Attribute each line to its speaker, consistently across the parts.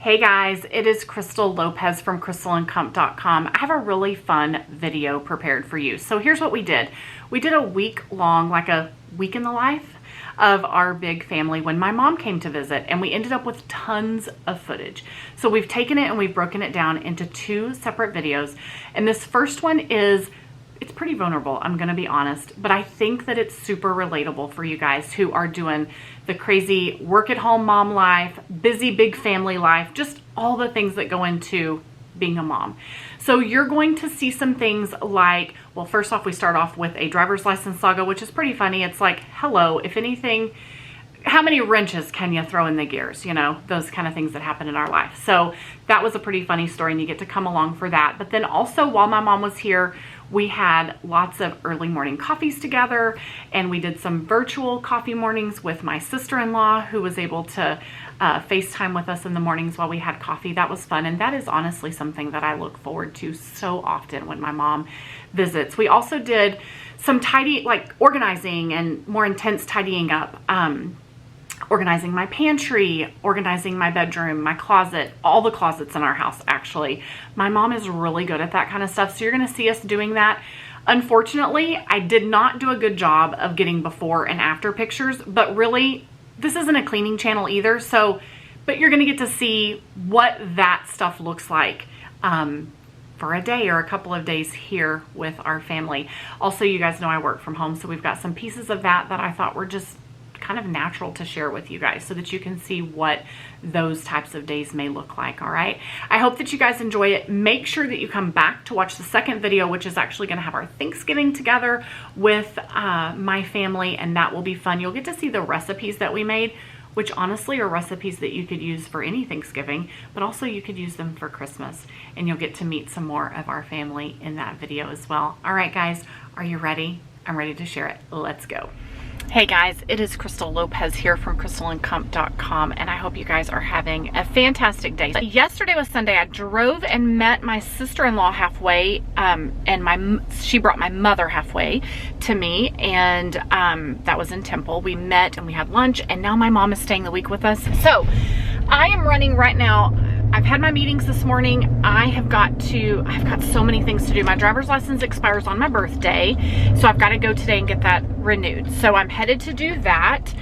Speaker 1: Hey guys, it is Crystal Lopez from crystalandcomp.com. I have a really fun video prepared for you. So here's what we did. We did a week long, like a week in the life of our big family when my mom came to visit, and we ended up with tons of footage. So we've taken it and we've broken it down into two separate videos. And this first one it's pretty vulnerable, I'm gonna be honest, but I think that it's super relatable for you guys who are doing the crazy work at home mom life, busy big family life, just all the things that go into being a mom. So you're going to see some things like, well, first off, we start off with a driver's license saga, which is pretty funny. It's like, hello, if anything, how many wrenches can you throw in the gears? You know, those kind of things that happen in our life. So that was a pretty funny story, and you get to come along for that. But then also, while my mom was here, we had lots of early morning coffees together, and we did some virtual coffee mornings with my sister-in-law, who was able to FaceTime with us in the mornings while we had coffee. That was fun, and that is honestly something that I look forward to so often when my mom visits. We also did some organizing and more intense tidying up. Organizing my pantry, organizing my bedroom, my closet, all the closets in our house, actually. My mom is really good at that kind of stuff, so you're gonna see us doing that. Unfortunately, I did not do a good job of getting before and after pictures, but really, this isn't a cleaning channel either, but you're gonna get to see what that stuff looks like for a day or a couple of days here with our family. Also, you guys know I work from home, so we've got some pieces of that I thought were just kind of natural to share with you guys so that you can see what those types of days may look like. All right, I hope that you guys enjoy it. Make sure that you come back to watch the second video, which is actually going to have our Thanksgiving together with my family, and that will be fun. You'll get to see the recipes that we made, which honestly are recipes that you could use for any Thanksgiving, but also you could use them for Christmas, and you'll get to meet some more of our family in that video as well. All right guys, are you ready? I'm ready to share it. Let's go. Hey guys, it is Crystal Lopez here from crystalandcomp.com, and I hope you guys are having a fantastic day. Yesterday was Sunday. I drove and met my sister-in-law halfway, and she brought my mother halfway to me, and that was in Temple. We met and we had lunch, and now my mom is staying the week with us. So I am running right now. I've had my meetings this morning. I've got so many things to do. My driver's license expires on my birthday, so I've got to go today and get that renewed. So I'm headed to do that.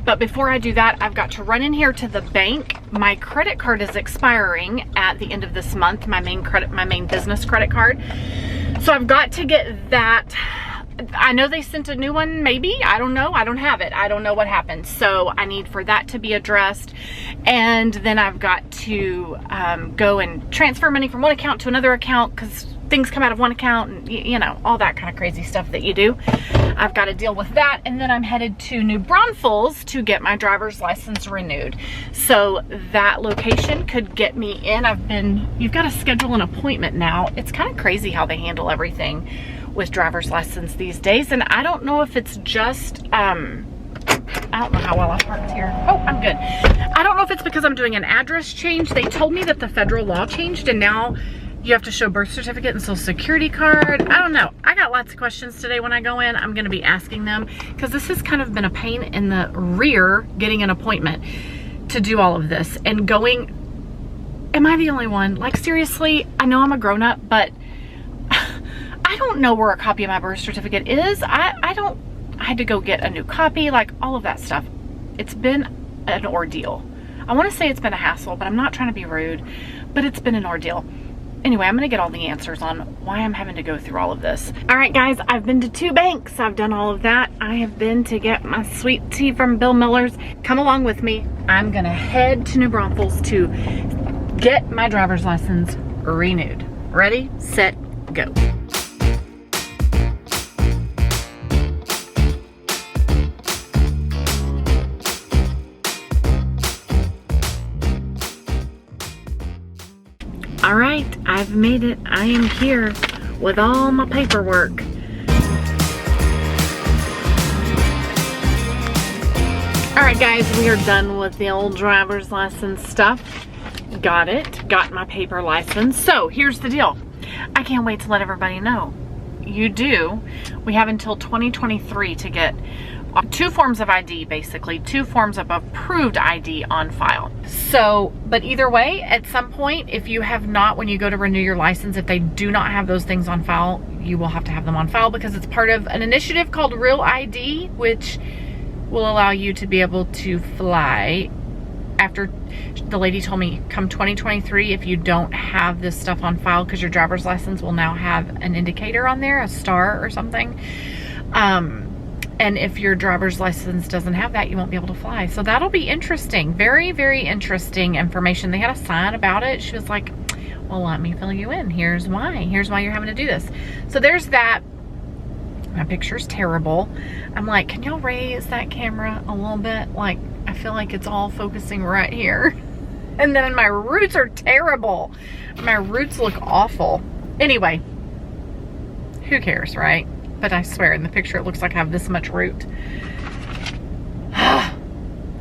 Speaker 1: But before I do that, I've got to run in here to the bank. My credit card is expiring at the end of this month, my main business credit card. So I've got to get that. I know they sent a new one, maybe. I don't know. I don't have it. I don't know what happened. So I need for that to be addressed. And then I've got to go and transfer money from one account to another account because things come out of one account and, you know, all that kind of crazy stuff that you do. I've got to deal with that. And then I'm headed to New Braunfels to get my driver's license renewed. So that location could get me in. You've got to schedule an appointment now. It's kind of crazy how they handle everything with driver's license these days, and I don't know if it's just I don't know how well I parked here. Oh, I'm good. I don't know if it's because I'm doing an address change. They told me that the federal law changed and now you have to show birth certificate and social security card. I don't know. I got lots of questions today when I go in. I'm gonna be asking them because this has kind of been a pain in the rear getting an appointment to do all of this and going. Am I the only one? Like, seriously, I know I'm a grown-up, but I don't know where a copy of my birth certificate is. I had to go get a new copy, like all of that stuff. It's been an ordeal. I want to say it's been a hassle, but I'm not trying to be rude, but it's been an ordeal. Anyway, I'm going to get all the answers on why I'm having to go through all of this. All right, guys, I've been to 2 banks. I've done all of that. I have been to get my sweet tea from Bill Miller's. Come along with me. I'm going to head to New Braunfels to get my driver's license renewed. Ready, set, go. All right, I've made it. I am here with all my paperwork. All right, guys, we are done with the old driver's license stuff. Got it, got my paper license. So here's the deal. I can't wait to let everybody know. We have until 2023 to get two forms of ID, basically, two forms of approved ID on file. So, but either way, at some point, if you have not, when you go to renew your license, if they do not have those things on file, you will have to have them on file because it's part of an initiative called Real ID, which will allow you to be able to fly. After the lady told me, come 2023, if you don't have this stuff on file, because your driver's license will now have an indicator on there, a star or something. And if your driver's license doesn't have that, you won't be able to fly. So that'll be interesting. Very, very interesting information. They had a sign about it. She was like, well, let me fill you in. Here's why. Here's why you're having to do this. So there's that. My picture's terrible. I'm like, can y'all raise that camera a little bit? Like, I feel like it's all focusing right here. And then my roots are terrible. My roots look awful. Anyway, who cares, right? But I swear in the picture it looks like I have this much root.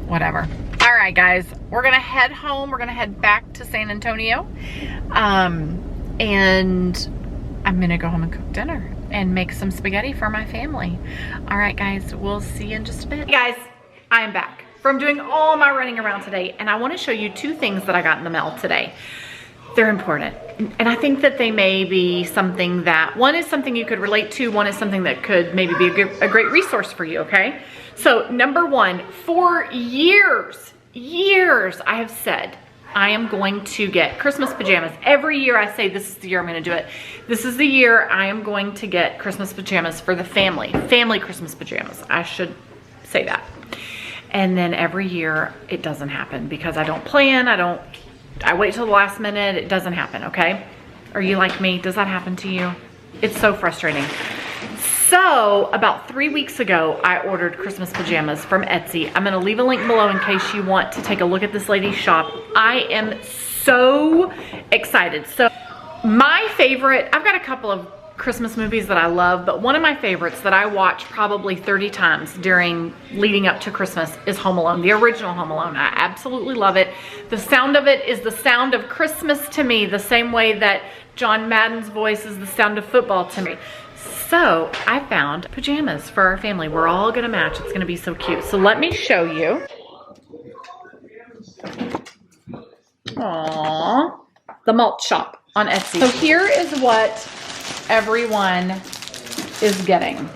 Speaker 1: Whatever. All right, guys, we're gonna head home. We're gonna head back to San Antonio. And I'm gonna go home and cook dinner and make some spaghetti for my family. All right, guys, we'll see you in just a bit. Hey guys, I am back from doing all my running around today, and I want to show you two things that I got in the mail today. They're important, and I think that they may be something that, one is something you could relate to, one is something that could maybe be a great resource for you, okay? So number one, for years, I have said, I am going to get Christmas pajamas. Every year I say, this is the year I'm gonna do it. This is the year I am going to get Christmas pajamas for the family. Family Christmas pajamas, I should say that. And then every year it doesn't happen because I don't plan, I wait till the last minute, it doesn't happen, okay? Are you like me? Does that happen to you? It's so frustrating. So about 3 weeks ago, I ordered Christmas pajamas from Etsy. I'm gonna leave a link below in case you want to take a look at this lady's shop. I am so excited. So my favorite, I've got a couple of Christmas movies that I love, but one of my favorites that I watch probably 30 times leading up to Christmas is Home Alone, the original Home Alone. I absolutely love it. The sound of it is the sound of Christmas to me, the same way that John Madden's voice is the sound of football to me. So I found pajamas for our family. We're all gonna match. It's gonna be so cute. So let me show you. Aww, the Malt Shop on Etsy. So here is what everyone is getting.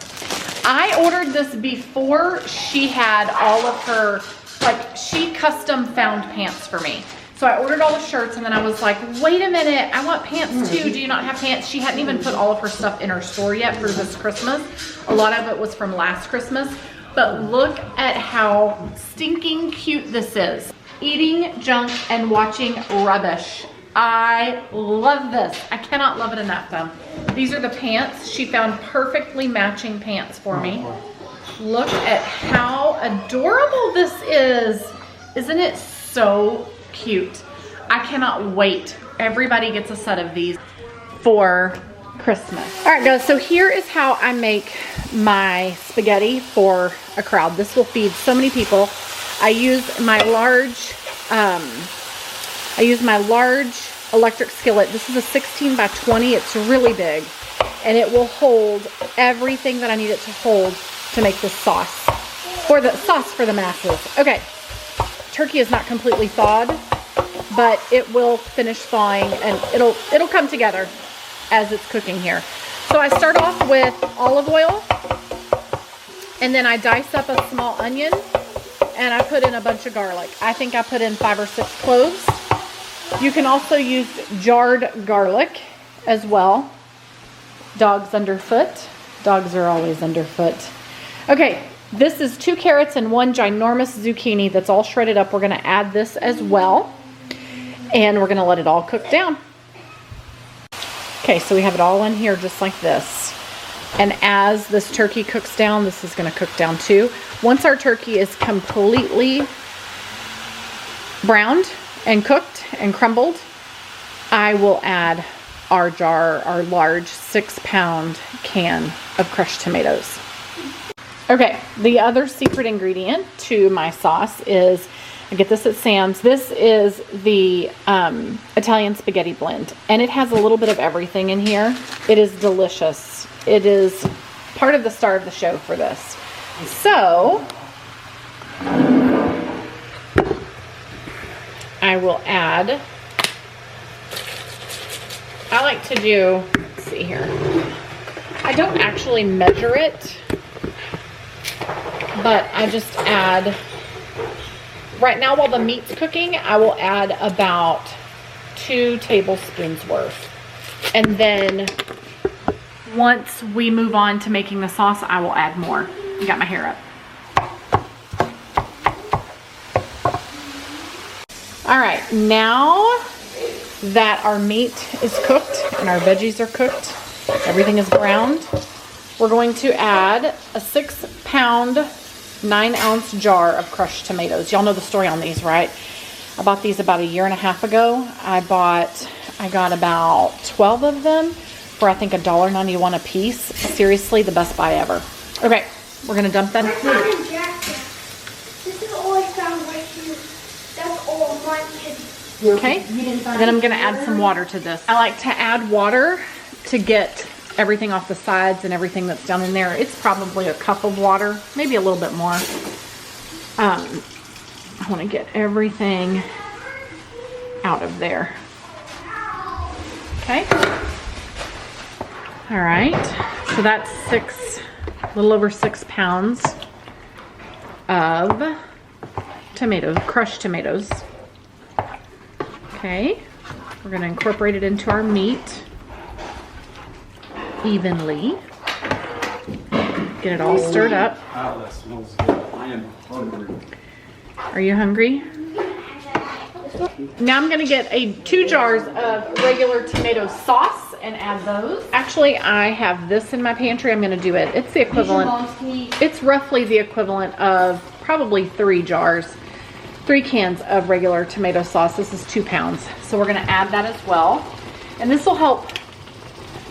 Speaker 1: I ordered this before she had all of her, like, she custom found pants for me. So I ordered all the shirts, and then I was like, wait a minute, I want pants too. Do you not have pants? She hadn't even put all of her stuff in her store yet for this Christmas. A lot of it was from last Christmas. But look at how stinking cute this is. Eating junk and watching rubbish. I love this. I cannot love it enough though. These are the pants. She found perfectly matching pants for me. Look at how adorable this is. Isn't it so cute? I cannot wait. Everybody gets a set of these for Christmas. All right, guys, so here is how I make my spaghetti for a crowd. This will feed so many people. I use my large electric skillet. This is a 16 by 20. It's really big, and it will hold everything that I need it to hold to make this sauce for the masses. Okay, turkey is not completely thawed, but it will finish thawing, and it'll come together as it's cooking here. So I start off with olive oil, and then I dice up a small onion, and I put in a bunch of garlic. I think I put in 5 or 6 cloves. You can also use jarred garlic as well. Dogs underfoot. Dogs are always underfoot. Okay, this is 2 carrots and 1 ginormous zucchini that's all shredded up. We're gonna add this as well, and we're gonna let it all cook down. Okay, so we have it all in here just like this. And as this turkey cooks down, this is gonna cook down too. Once our turkey is completely browned and cooked and crumbled, I will add our large 6-pound can of crushed tomatoes. Okay, the other secret ingredient to my sauce is, I get this at Sam's. This is the Italian spaghetti blend, and it has a little bit of everything in here. It is delicious. It is part of the star of the show for this. So I will add, I like to do, let's see here. I don't actually measure it, but I just add, right now while the meat's cooking, I will add about 2 tablespoons worth. And then once we move on to making the sauce, I will add more. I got my hair up. All right, now that our meat is cooked and our veggies are cooked, everything is browned, we're going to add a 6-pound, 9-ounce jar of crushed tomatoes. Y'all know the story on these, right? I bought these about 1.5 years ago. I got about 12 of them for I think $1.91 a piece. Seriously, the best buy ever. Okay, we're gonna dump that.
Speaker 2: This is all I found right here. That's all mine.
Speaker 1: Okay, then I'm gonna add some water to this. I like to add water to get everything off the sides and everything that's down in there. It's probably a cup of water, maybe a little bit more. I want to get everything out of there. Okay. All right. So that's a little over 6 pounds of tomatoes, crushed tomatoes. Okay. We're going to incorporate it into our meat evenly. Get it all stirred up.
Speaker 3: Oh, that smells good. I am hungry.
Speaker 1: Are you hungry? Now I'm going to get 2 jars of regular tomato sauce and add those. Actually, I have this in my pantry. I'm going to do it. It's the equivalent. It's roughly the equivalent of probably 3 cans of regular tomato sauce. This is 2 pounds. So we're going to add that as well. And this will help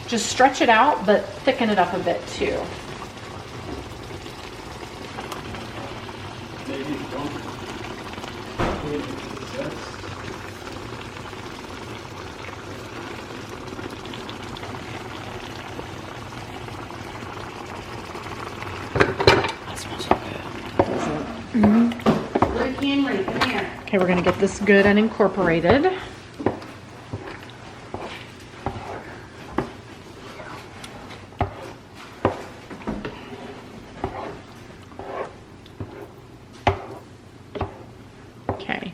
Speaker 1: just stretch it out, but thicken it up a bit too. Okay, we're going to get this good and incorporated. Okay.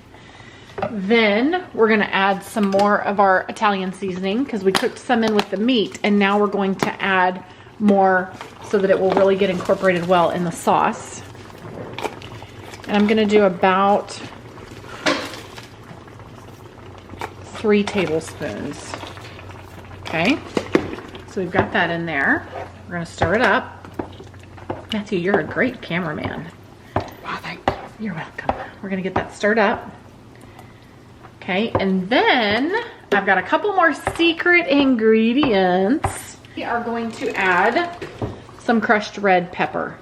Speaker 1: Then we're going to add some more of our Italian seasoning because we cooked some in with the meat, and now we're going to add more so that it will really get incorporated well in the sauce. And I'm going to do about 3 tablespoons. Okay, so we've got that in there. We're going to stir it up. Matthew, you're a great cameraman. Oh, thank you. You're welcome. We're going to get that stirred up. Okay, and then I've got a couple more secret ingredients. We are going to add some crushed red pepper.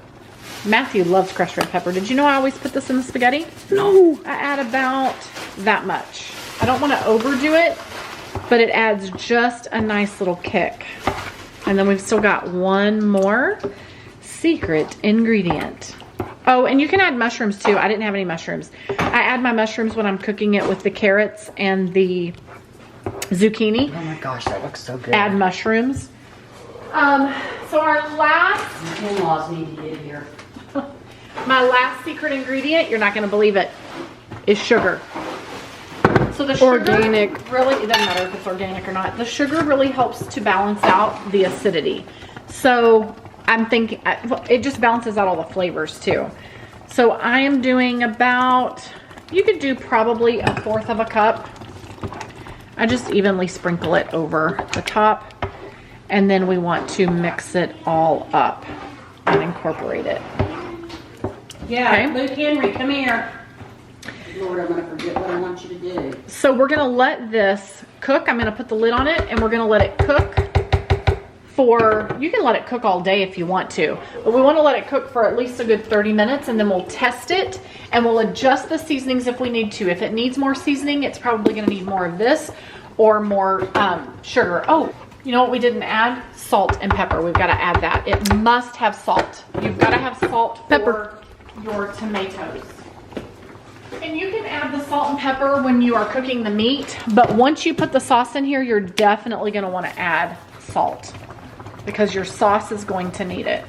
Speaker 1: Matthew loves crushed red pepper. Did you know I always put this in the spaghetti? No. I add about that much. I don't want to overdo it, but it adds just a nice little kick. And then we've still got one more secret ingredient. Oh, and you can add mushrooms too. I didn't have any mushrooms. I add my mushrooms when I'm cooking it with the carrots and the zucchini.
Speaker 4: Oh my gosh, that looks so good.
Speaker 1: Add mushrooms. So our last...
Speaker 4: My in-laws need to get here.
Speaker 1: My last secret ingredient, you're not going to believe it, is sugar. So the sugar
Speaker 4: Organic.
Speaker 1: really, it doesn't matter if it's organic or not. The sugar really helps to balance out the acidity. So I'm thinking, it just balances out all the flavors too. So I am doing about, you could do probably 1/4 cup. I just evenly sprinkle it over the top. And then we want to mix it all up and incorporate it.
Speaker 4: Yeah,
Speaker 1: Okay.
Speaker 4: Luke Henry, come here. Lord, I'm going to forget what I want you to do.
Speaker 1: So we're going to let this cook. I'm going to put the lid on it and we're going to let it cook for, you can let it cook all day if you want to, but we want to let it cook for at least a good 30 minutes and then we'll test it and we'll adjust the seasonings if we need to. If it needs more seasoning, it's probably going to need more of this or more sugar. Oh, You know what we didn't add? Salt and pepper. We've got to add that. It must have salt. You've got to have salt for your tomatoes. And you can add the salt and pepper when you are cooking the meat, but once you put the sauce in here, you're definitely going to want to add salt because your sauce is going to need it.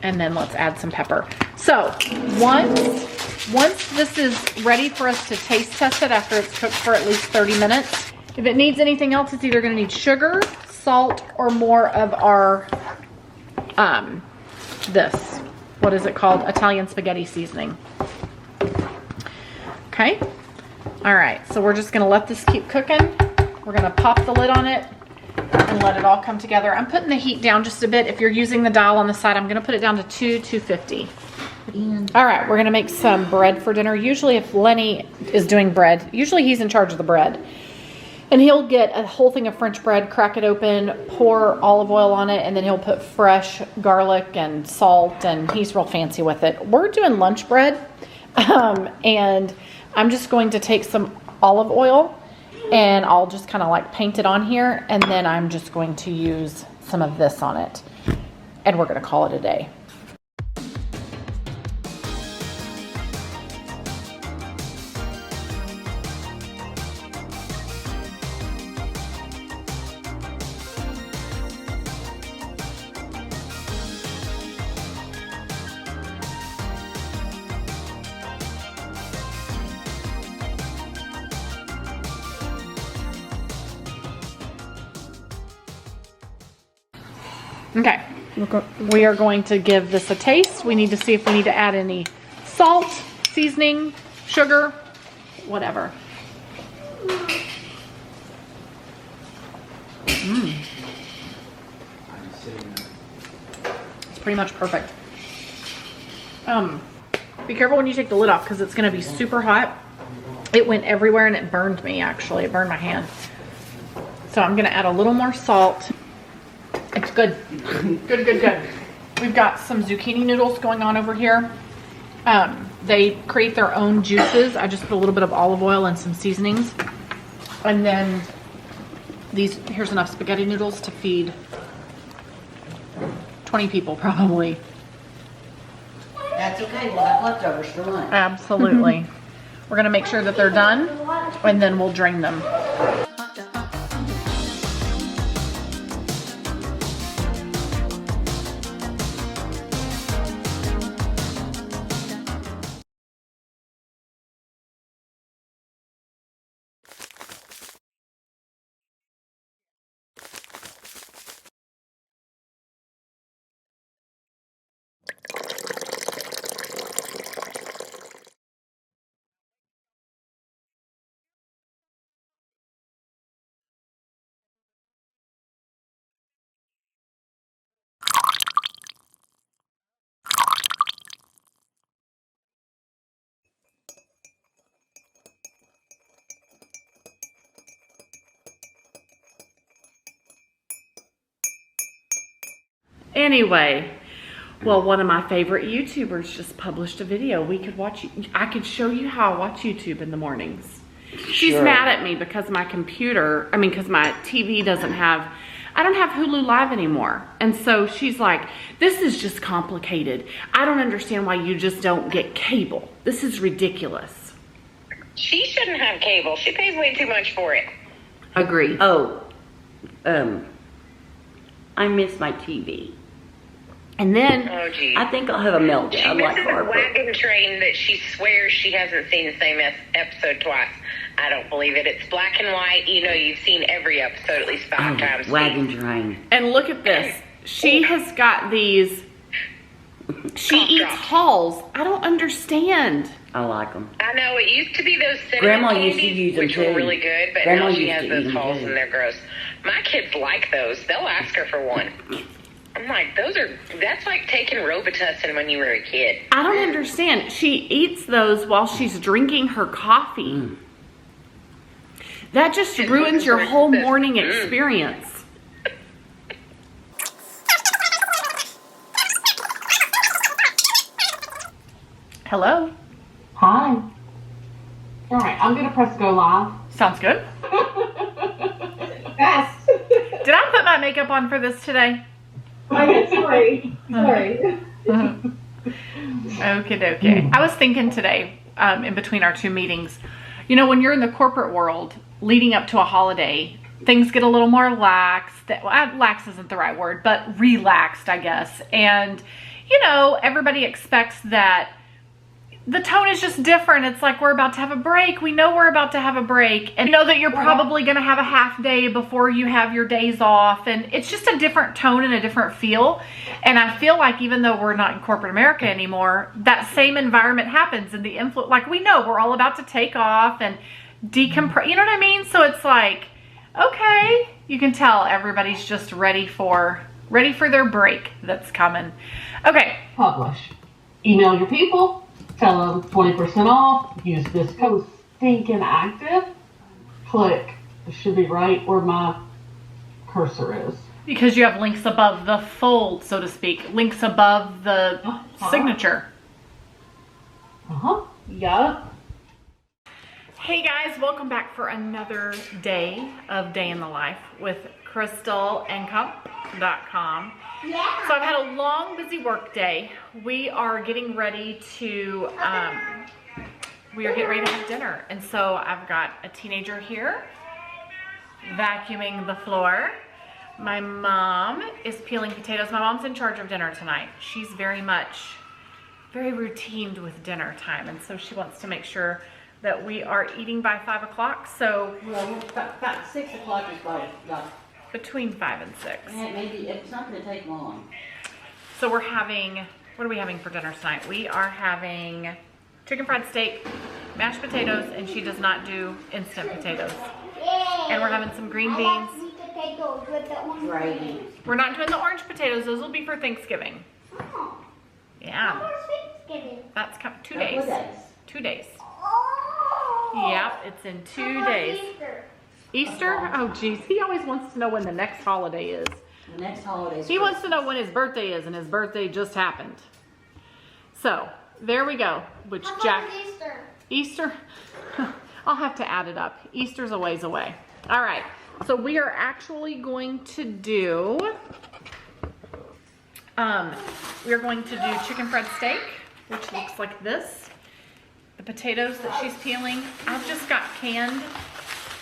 Speaker 1: And then let's add some pepper. So once this is ready for us to taste test it after it's cooked for at least 30 minutes, if it needs anything else, it's either going to need sugar, salt, or more of our, what is it called? Italian spaghetti seasoning. Okay. All right. So we're just going to let this keep cooking. We're going to pop the lid on it and let it all come together. I'm putting the heat down just a bit. If you're using the dial on the side, I'm going to put it down to 250. All right. We're going to make some bread for dinner. Usually if Lenny is doing bread, usually he's in charge of the bread. And he'll get a whole thing of French bread, crack it open, pour olive oil on it, and then he'll put fresh garlic and salt, and he's real fancy with it. We're doing lunch bread, and I'm just going to take some olive oil, and I'll just kind of like paint it on here, and then I'm just going to use some of this on it, and we're going to call it a day. Okay, we are going to give this a taste. We need to see if we need to add any salt, seasoning, sugar, whatever. It's pretty much perfect. Be careful when you take the lid off because it's going to be super hot. It went everywhere and it burned me, actually. It burned my hand. So I'm going to add a little more salt. It's good. Good. We've got some zucchini noodles going on over here. They create their own juices. I just put a little bit of olive oil and some seasonings. And then here's enough spaghetti noodles to feed 20 people probably.
Speaker 4: That's okay. We'll have leftovers for lunch.
Speaker 1: Absolutely. We're going to make sure that they're done and then we'll drain them. Anyway, well, one of my favorite YouTubers just published a video. We could watch. I could show you how I watch YouTube in the mornings. She's mad at me because my computer, because my TV doesn't have, I don't have Hulu Live anymore. And so she's like, this is just complicated. I don't understand why you just don't get cable. This is ridiculous.
Speaker 5: She shouldn't have cable. She pays way too much for it.
Speaker 1: Agree.
Speaker 6: Oh, I miss my TV.
Speaker 1: And then,
Speaker 5: Oh, gee.
Speaker 6: I think I'll have a
Speaker 5: She
Speaker 6: meltdown like
Speaker 5: misses a
Speaker 6: Harper.
Speaker 5: wagon train that she swears she hasn't seen the same episode twice. I don't believe it. It's black and white. You know, you've seen every episode at least 5 times.
Speaker 6: Wagon train.
Speaker 1: and look at this. She has got these, she
Speaker 5: Cough
Speaker 1: eats
Speaker 5: drops.
Speaker 1: Halls. I don't understand.
Speaker 6: I like them.
Speaker 5: I know, it used to be those cinnamon
Speaker 6: Grandma
Speaker 5: candies,
Speaker 6: used to use them
Speaker 5: which were
Speaker 6: too.
Speaker 5: really good, but
Speaker 6: Grandma
Speaker 5: now she
Speaker 6: used
Speaker 5: has
Speaker 6: to
Speaker 5: those
Speaker 6: eat them
Speaker 5: Halls
Speaker 6: too.
Speaker 5: and they're gross. My kids like those. They'll ask her for one. I'm like, that's like taking Robitussin when you were a kid.
Speaker 1: I don't understand. She eats those while she's drinking her coffee. That just ruins your whole morning experience. Hello?
Speaker 7: Hi. All right, I'm gonna press go live.
Speaker 1: Sounds good.
Speaker 7: Fast
Speaker 1: makeup on for this today?
Speaker 7: Okay, sorry. Sorry.
Speaker 1: Okie dokie. I was thinking today, in between our two meetings, you know, when you're in the corporate world leading up to a holiday, things get a little more lax. Well, lax isn't the right word, but relaxed, I guess. And, you know, everybody expects that the tone is just different. It's like we're about to have a break. We know we're about to have a break. And you know that you're probably going to have a half day before you have your days off. And it's just a different tone and a different feel. And I feel like even though we're not in corporate America anymore, that same environment happens in the influence. Like we know we're all about to take off and decompress. You know what I mean? So it's like, okay, you can tell everybody's just ready for their break that's coming. Okay.
Speaker 7: Publish. Email your people. Tell them 20% off. Use this code Stinkin' Active. Click. It should be right where my cursor is.
Speaker 1: Because you have links above the fold, so to speak. Links above the signature.
Speaker 7: Yeah.
Speaker 1: Hey guys, welcome back for another day of Day in the Life with crystalandcomp.com.
Speaker 2: Yeah.
Speaker 1: So I've had a long, busy work day. We are getting ready to have dinner. And so I've got a teenager here vacuuming the floor. My mom is peeling potatoes. My mom's in charge of dinner tonight. She's very routined with dinner time. And so she wants to make sure that we are eating by 5 o'clock. So
Speaker 4: Well, 6 o'clock is about
Speaker 1: between 5 and 6.
Speaker 4: maybe it's not going to take long.
Speaker 1: So we're having, what are we having for dinner tonight? We are having chicken fried steak, mashed potatoes, and she does not do instant potatoes. And we're having some green beans.
Speaker 2: Sweet potatoes with the orange
Speaker 4: Gravy.
Speaker 1: We're not doing the orange potatoes. Those will be for Thanksgiving.
Speaker 2: Oh,
Speaker 1: Yeah,
Speaker 2: Thanksgiving.
Speaker 1: that's 2
Speaker 4: Couple of
Speaker 1: days. 2 days.
Speaker 2: Oh.
Speaker 1: Yep, it's in 2
Speaker 2: How about
Speaker 1: days.
Speaker 2: Easter?
Speaker 1: Easter? Oh geez, he always wants to know when the next holiday is.
Speaker 4: The next holiday is
Speaker 1: He wants to know when his birthday is, and his birthday just happened. So, there we go. Which
Speaker 2: How
Speaker 1: Jack...
Speaker 2: about Easter?
Speaker 1: Easter? I'll have to add it up. Easter's a ways away. All right, so we are actually going to do... we are going to do chicken fried steak, which looks like this. The potatoes that she's peeling. I've just got canned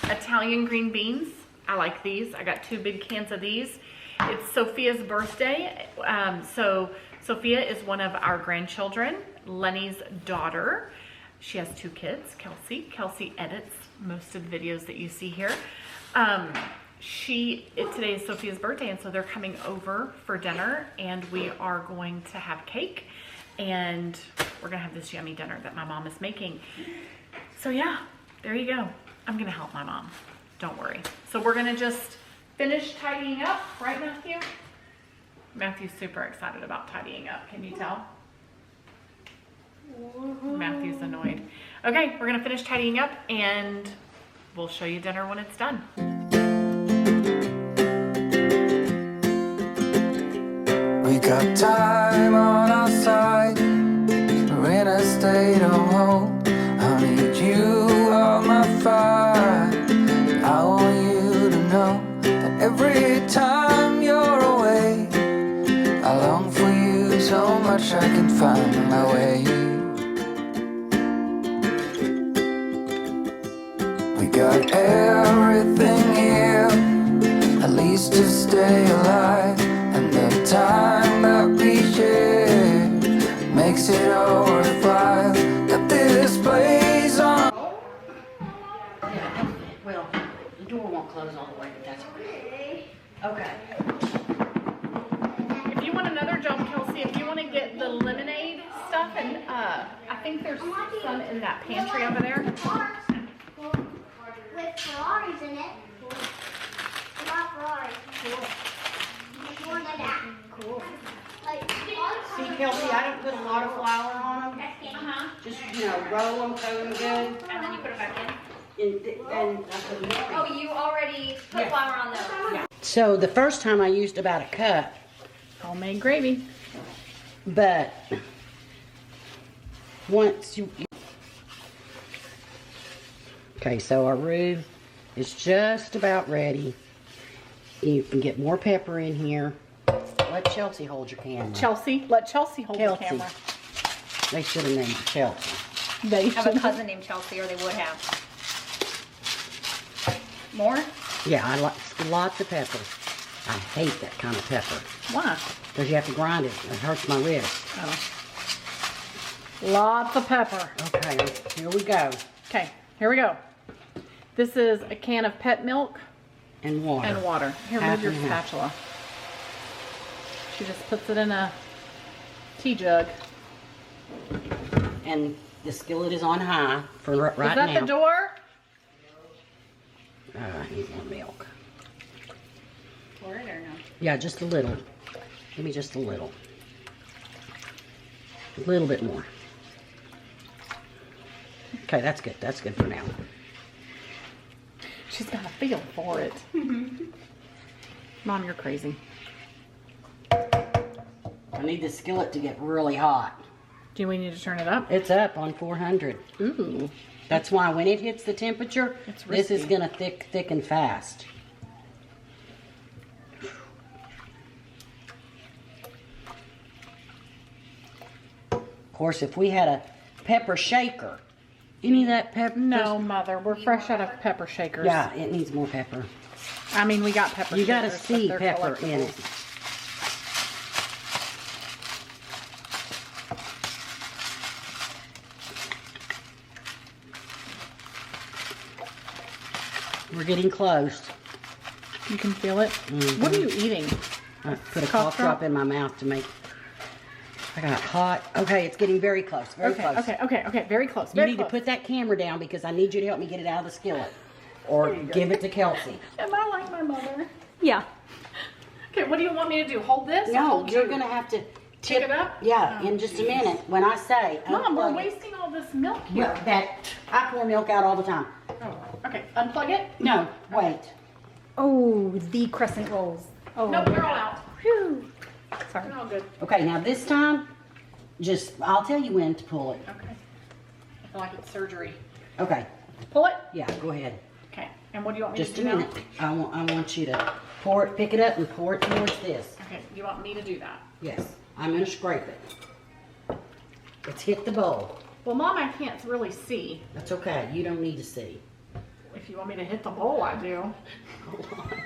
Speaker 1: Italian green beans. I like these. I got 2 big cans of these. It's Sophia's birthday. So Sophia is one of our grandchildren, Lenny's daughter. She has 2 kids, Kelsey. Kelsey edits most of the videos that you see here. Today is Sophia's birthday, and so they're coming over for dinner, and we are going to have cake, and we're gonna have this yummy dinner that my mom is making. So yeah, there you go. I'm gonna help my mom, don't worry. So we're gonna just finish tidying up, right Matthew? Matthew's super excited about tidying up, can you tell? Matthew's annoyed. Okay, we're gonna finish tidying up and we'll show you dinner when it's done.
Speaker 8: We got time on our side. We're in a state of home. I need you on my fire. I want you to know that every time you're away, I long for you so much I can find my way. We got everything here, at least to stay alive. And the time that we share makes it all worthwhile. Got this place on.
Speaker 4: Yeah, well, the door won't close all the way, but that's okay.
Speaker 1: If you want another job, Kelsey, if you want to get the lemonade stuff, and I think there's some in that pantry over there.
Speaker 2: With Ferraris in it. I got Ferraris. Cool. More than that.
Speaker 1: Cool.
Speaker 2: Like,
Speaker 4: See, Kelsey, I don't put a lot of flour on them. Just, roll them, coat them good.
Speaker 9: And then you put it back in?
Speaker 4: And I put them in.
Speaker 9: Oh, you already put flour on those?
Speaker 4: Yeah. So the first time I used about a cup,
Speaker 1: Homemade gravy.
Speaker 4: but once you... Okay, so our roux is just about ready. You can get more pepper in here. Let Chelsea hold your camera.
Speaker 1: Chelsea, let Chelsea hold the camera.
Speaker 4: They should have named it Chelsea.
Speaker 1: They
Speaker 9: I have a cousin named Chelsea, or they would have. More?
Speaker 4: Yeah, I like lots of pepper. I hate that kind of pepper.
Speaker 1: Why?
Speaker 4: Because you have to grind it. It hurts my wrist.
Speaker 1: Oh. Lots of pepper.
Speaker 4: Okay, here we go.
Speaker 1: Okay, here we go. This is a can of pet milk
Speaker 4: And water.
Speaker 1: and water. Here,
Speaker 4: Half
Speaker 1: move your
Speaker 4: and half.
Speaker 1: spatula. She just puts it in a tea jug.
Speaker 4: And the skillet is on high for right now.
Speaker 1: Is that the door?
Speaker 4: I need more milk.
Speaker 9: Pour it or no?
Speaker 4: Yeah, just a little. Give me just a little. A little bit more. Okay, that's good. That's good for now.
Speaker 1: She's got a feel for it. Mom, you're crazy.
Speaker 4: I need the skillet to get really hot.
Speaker 1: Do we need to turn it up?
Speaker 4: It's up on 400.
Speaker 1: Ooh.
Speaker 4: That's why when it hits the temperature,
Speaker 1: It's
Speaker 4: this is
Speaker 1: risky.
Speaker 4: going to thicken fast. Of course, if we had a pepper shaker, any of that pepper?
Speaker 1: No, Mother, we're fresh out of pepper shakers.
Speaker 4: Yeah, it needs more pepper.
Speaker 1: I mean, we got pepper
Speaker 4: You got to
Speaker 1: shakers, but
Speaker 4: see
Speaker 1: they're
Speaker 4: pepper in
Speaker 1: collectibles.
Speaker 4: it. We're getting close.
Speaker 1: You can feel it.
Speaker 4: Mm-hmm.
Speaker 1: What are you eating?
Speaker 4: I put a
Speaker 1: Cough
Speaker 4: cough
Speaker 1: drop?
Speaker 4: drop in my mouth to make. I got hot. Okay, it's getting very close. Very
Speaker 1: Okay,
Speaker 4: close.
Speaker 1: okay. Very close.
Speaker 4: You
Speaker 1: Very
Speaker 4: need
Speaker 1: close.
Speaker 4: to put that camera down because I need you to help me get it out of the skillet, or give it to Kelsey.
Speaker 1: Am I like my mother?
Speaker 9: Yeah.
Speaker 1: Okay, what do you want me to do? Hold this? or
Speaker 4: No,
Speaker 1: hold
Speaker 4: you're
Speaker 1: you?
Speaker 4: gonna have to
Speaker 1: Pick it up?
Speaker 4: Yeah,
Speaker 1: Oh,
Speaker 4: in just a minute. When I say,
Speaker 1: Mom, we're
Speaker 4: unplug it.
Speaker 1: wasting all this milk here.
Speaker 4: Well, that I pour milk out all the time.
Speaker 1: Oh, okay, unplug it.
Speaker 4: No, wait.
Speaker 9: Oh, the crescent rolls. Oh,
Speaker 1: Nope, they're all out.
Speaker 9: Whew. Sorry.
Speaker 1: They're all good.
Speaker 4: Okay, now this time, I'll tell you when to pull it.
Speaker 1: Okay. I feel like it's surgery.
Speaker 4: Okay,
Speaker 1: Pull it.
Speaker 4: yeah, go ahead.
Speaker 1: Okay. And what do you want me
Speaker 4: Just
Speaker 1: to
Speaker 4: a
Speaker 1: do now?
Speaker 4: minute. I want you to pick it up and pour it towards this.
Speaker 1: Okay. You want me to do that?
Speaker 4: Yes, I'm gonna scrape it. It's hit the bowl.
Speaker 1: Well, Mom, I can't really see.
Speaker 4: That's okay. You don't need to see.
Speaker 1: If you want me to hit the bowl, I do.
Speaker 4: Hold on.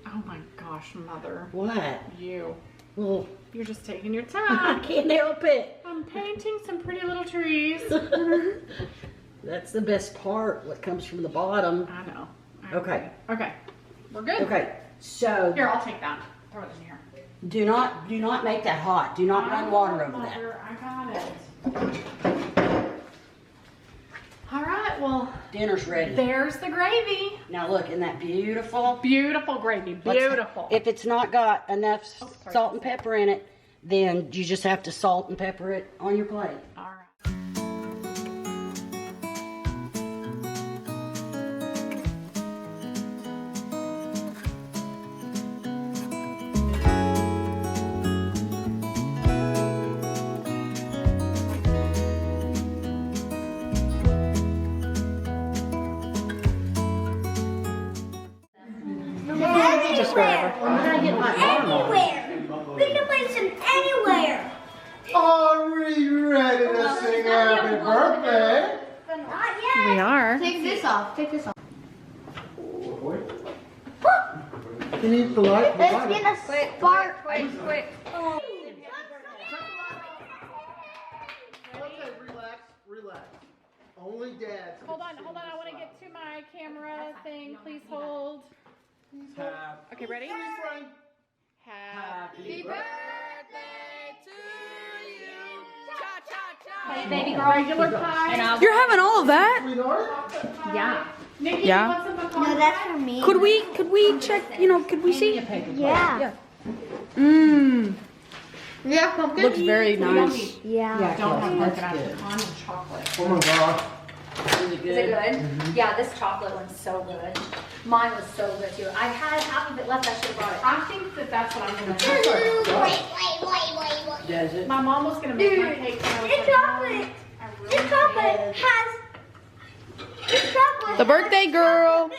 Speaker 1: Oh my gosh, Mother.
Speaker 4: What?
Speaker 1: You.
Speaker 4: Well,
Speaker 1: You're just taking your
Speaker 4: I
Speaker 1: time.
Speaker 4: can't help it.
Speaker 1: I'm painting some pretty little trees.
Speaker 4: That's the best part. What comes from the bottom.
Speaker 1: I know.
Speaker 4: Okay.
Speaker 1: Okay. We're good.
Speaker 4: Okay. So
Speaker 1: Here, I'll take that. Throw it in here.
Speaker 4: do not make that hot. Do not run water over that.
Speaker 1: Mother, I got it. All right, well,
Speaker 4: Dinner's ready.
Speaker 1: there's the gravy.
Speaker 4: Now look, isn't that beautiful?
Speaker 1: Beautiful gravy. Beautiful.
Speaker 4: If it's not got enough
Speaker 1: sorry.
Speaker 4: salt and pepper in it, then you just have to salt and pepper it on your plate.
Speaker 1: All right.
Speaker 2: Just wherever. Anywhere. We can place him anywhere.
Speaker 10: Are we ready to sing happy birthday?
Speaker 2: Not yet.
Speaker 1: We are.
Speaker 9: Take this off. Take this off.
Speaker 10: He needs to light the
Speaker 2: It's
Speaker 10: light.
Speaker 2: gonna spark.
Speaker 9: Quick.
Speaker 10: Okay, relax. Only Dad.
Speaker 1: Hold on. I want to get to my camera thing. Please hold. Okay, ready? Happy birthday to you.
Speaker 9: Hey, baby girl.
Speaker 1: Regular pie.
Speaker 11: You're having all of that?
Speaker 10: Sweetheart?
Speaker 9: Yeah.
Speaker 1: Nikki,
Speaker 11: Yeah.
Speaker 1: you want some pecan
Speaker 2: No, that's
Speaker 1: pie?
Speaker 2: for me.
Speaker 11: Could we check, could we see?
Speaker 2: Yeah.
Speaker 11: Mmm.
Speaker 9: Yeah, pumpkin.
Speaker 11: Looks very nice.
Speaker 2: Yeah.
Speaker 1: Don't have
Speaker 4: That's
Speaker 1: pumpkin. I have
Speaker 4: good.
Speaker 1: pecan and chocolate.
Speaker 10: Oh my God.
Speaker 4: Really
Speaker 9: Is it good? Yeah, this chocolate one's so good. Mine was so good too. I had half of it left. I should have brought it.
Speaker 1: I think that's what I'm going to do.
Speaker 2: Wait.
Speaker 4: Does it?
Speaker 1: My mom was going to make my cake. And I was
Speaker 2: This
Speaker 1: like,
Speaker 2: chocolate.
Speaker 1: I really
Speaker 2: This chocolate has. This chocolate.
Speaker 11: The birthday girl.
Speaker 2: has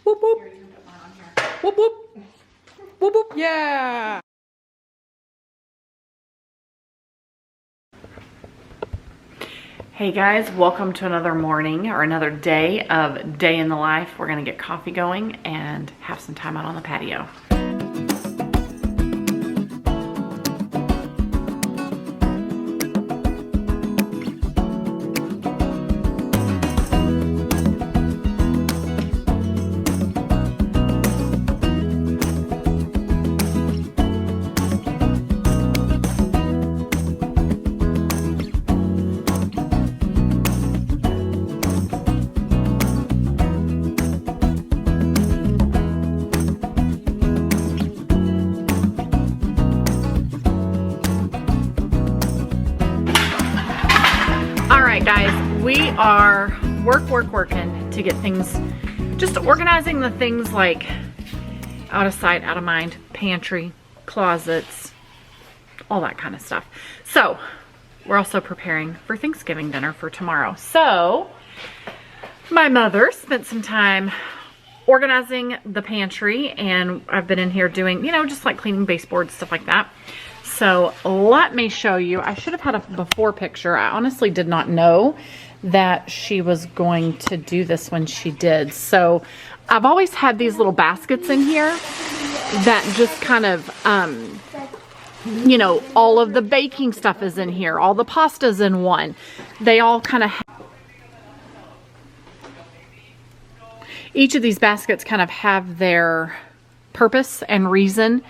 Speaker 11: Whoop whoop. Whoop whoop. Whoop whoop. Yeah.
Speaker 1: Hey guys, welcome to another morning or another day of Day in the Life. We're gonna get coffee going and have some time out on the patio. Guys, we are working to get things, just organizing the things like out of sight, out of mind, pantry, closets, all that kind of stuff. So we're also preparing for Thanksgiving dinner for tomorrow. So my mother spent some time organizing the pantry, and I've been in here doing, you know, just like cleaning baseboards, stuff like that. So let me show you. I should have had a before picture. I honestly did not know that she was going to do this when she did. So I've always had these little baskets in here that just kind of, you know, all of the baking stuff is in here. All the pasta's in one. They all kind of, each of these baskets kind of have their purpose and reason.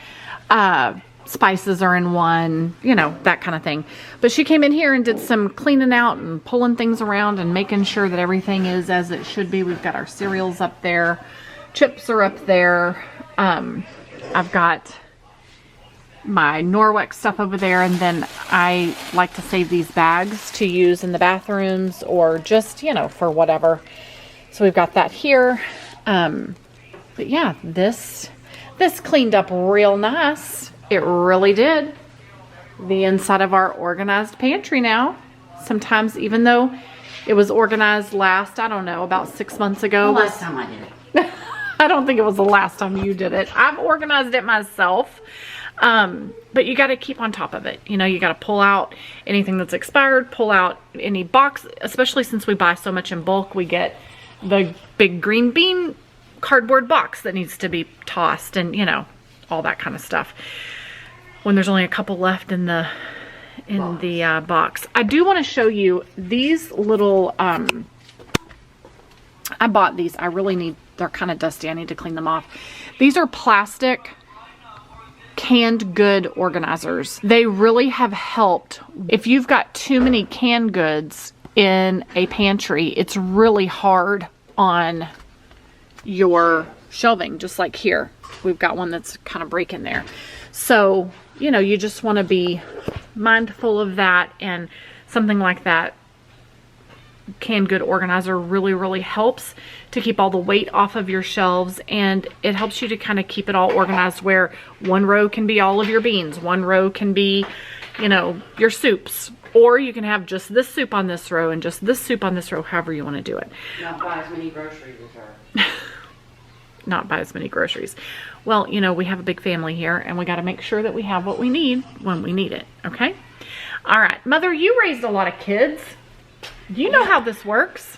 Speaker 1: Spices are in one, you know, that kind of thing. But she came in here and did some cleaning out and pulling things around and making sure that everything is as it should be. We've got our cereals up there. Chips are up there. I've got my Norwex stuff over there. And then I like to save these bags to use in the bathrooms or just, you know, for whatever. So we've got that here. But yeah, this cleaned up real nice. It really did. The inside of our organized pantry now. Sometimes, even though it was organized last, I don't know, about 6 months ago.
Speaker 4: The last time I did it.
Speaker 1: I don't think it was the last time you did it. I've organized it myself. But you got to keep on top of it. You know, you got to pull out anything that's expired, pull out any box, especially since we buy so much in bulk. We get the big green bean cardboard box that needs to be tossed and, you know, all that kind of stuff. When there's only a couple left in the box. I do want to show you these little, I bought these. I really need, they're kind of dusty. I need to clean them off. These are plastic canned good organizers. They really have helped. If you've got too many canned goods in a pantry, it's really hard on your shelving, just like here. We've got one that's kind of breaking there. So, you know, you just want to be mindful of that, and something like that canned good organizer really helps to keep all the weight off of your shelves, and it helps you to kind of keep it all organized where one row can be all of your beans, one row can be, you know, your soups, or you can have just this soup on this row and just this soup on this row, however you want to do it.
Speaker 4: Not buy as many groceries as her.
Speaker 1: Not buy as many groceries. Well, you know, we have a big family here, and we got to make sure that we have what we need when we need it, okay? All right, Mother, you raised a lot of kids. Do you know how this works?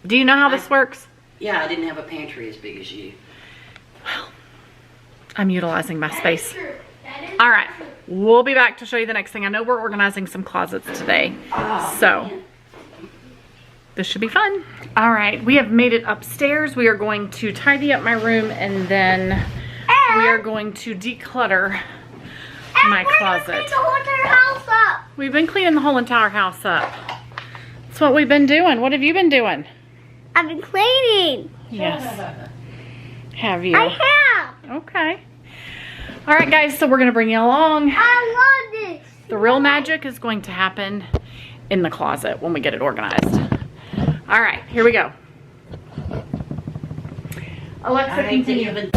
Speaker 1: Do you know how this works?
Speaker 4: Yeah, I didn't have a pantry as big as you.
Speaker 1: Well, I'm utilizing my space. All right, we'll be back to show you the next thing. I know we're organizing some closets today, so this should be fun. All right, we have made it upstairs. We are going to tidy up my room, and then we are going to declutter my closet.
Speaker 2: Clean the whole entire house up.
Speaker 1: We've been cleaning the whole entire house up. That's what we've been doing. What have you been doing?
Speaker 2: I've been cleaning.
Speaker 1: Yes. Have you?
Speaker 2: I have.
Speaker 1: Okay. All right, guys, so we're going to bring you along.
Speaker 2: I love this.
Speaker 1: The real magic is going to happen in the closet when we get it organized. All right, here we go. Alexa, continue.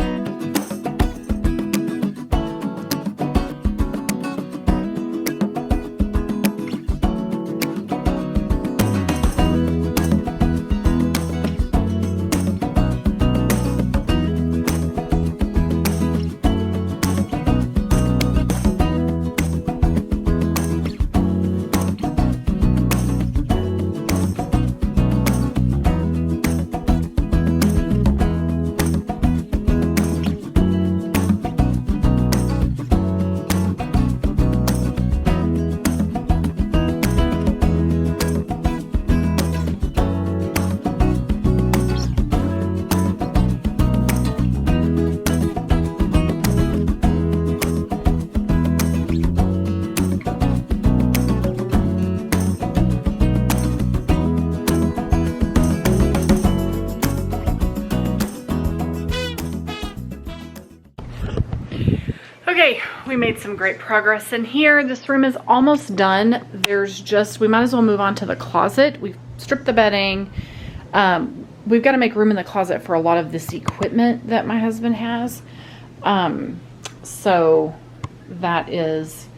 Speaker 1: we made some great progress in here. This room is almost done. There's just, we might as well move on to the closet. We've stripped the bedding. We've got to make room in the closet for a lot of this equipment that my husband has. So that is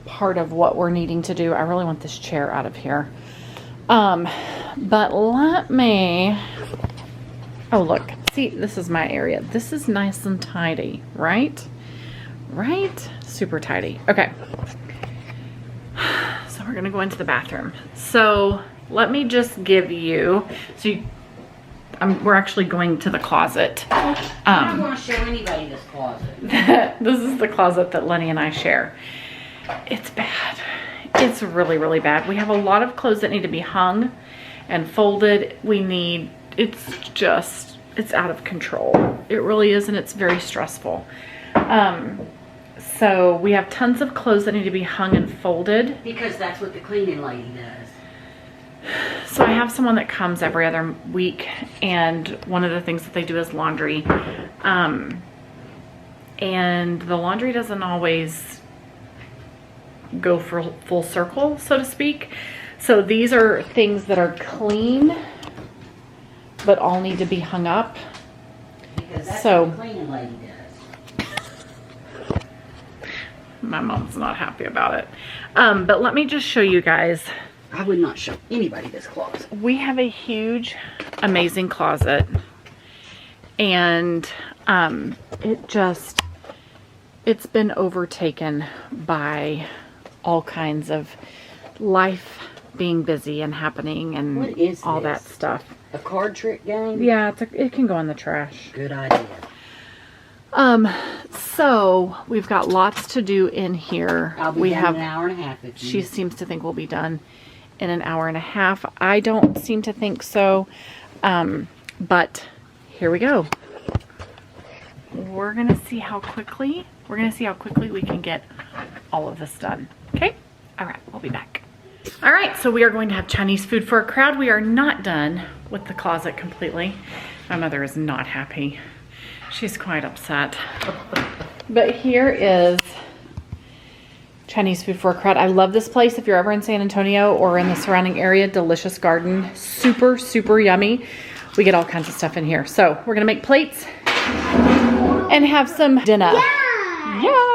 Speaker 1: part of what we're needing to do. I really want this chair out of here. But let me, oh look, see, this is my area. This is nice and tidy, right? Right? Super tidy. Okay. So we're gonna go into the bathroom. So let me just give you, we're actually going to the closet.
Speaker 4: I don't want to show anybody this closet.
Speaker 1: This is the closet that Lenny and I share. It's bad. It's really, really bad. We have a lot of clothes that need to be hung and folded. It's out of control. It really is, and it's very stressful. So we have tons of clothes that need to be hung and folded.
Speaker 4: Because that's what the cleaning lady does.
Speaker 1: So I have someone that comes every other week, and one of the things that they do is laundry. And the laundry doesn't always go for full circle, so to speak. So these are things that are clean, but all need to be hung up.
Speaker 4: Because that's
Speaker 1: So
Speaker 4: what the cleaning lady does.
Speaker 1: my mom's not happy about it. But let me just show you guys.
Speaker 4: I would not show anybody this closet.
Speaker 1: We have a huge, amazing closet. And it's been overtaken by all kinds of life being busy and happening and
Speaker 4: What is
Speaker 1: all
Speaker 4: this?
Speaker 1: that stuff.
Speaker 4: A card trick game?
Speaker 1: Yeah, it can go in the trash.
Speaker 4: Good idea.
Speaker 1: So we've got lots to do in here.
Speaker 4: I'll be done in an hour and a half.
Speaker 1: She seems to think we'll be done in an hour and a half. I don't seem to think so. But here we go. We're gonna see how quickly we can get all of this done. Okay? All right, we'll be back. All right, so we are going to have Chinese food for a crowd. We are not done with the closet completely. My mother is not happy. She's quite upset. But here is Chinese food for a crowd. I love this place. If you're ever in San Antonio or in the surrounding area, delicious garden, super, super yummy. We get all kinds of stuff in here. So we're gonna make plates and have some dinner. Yeah.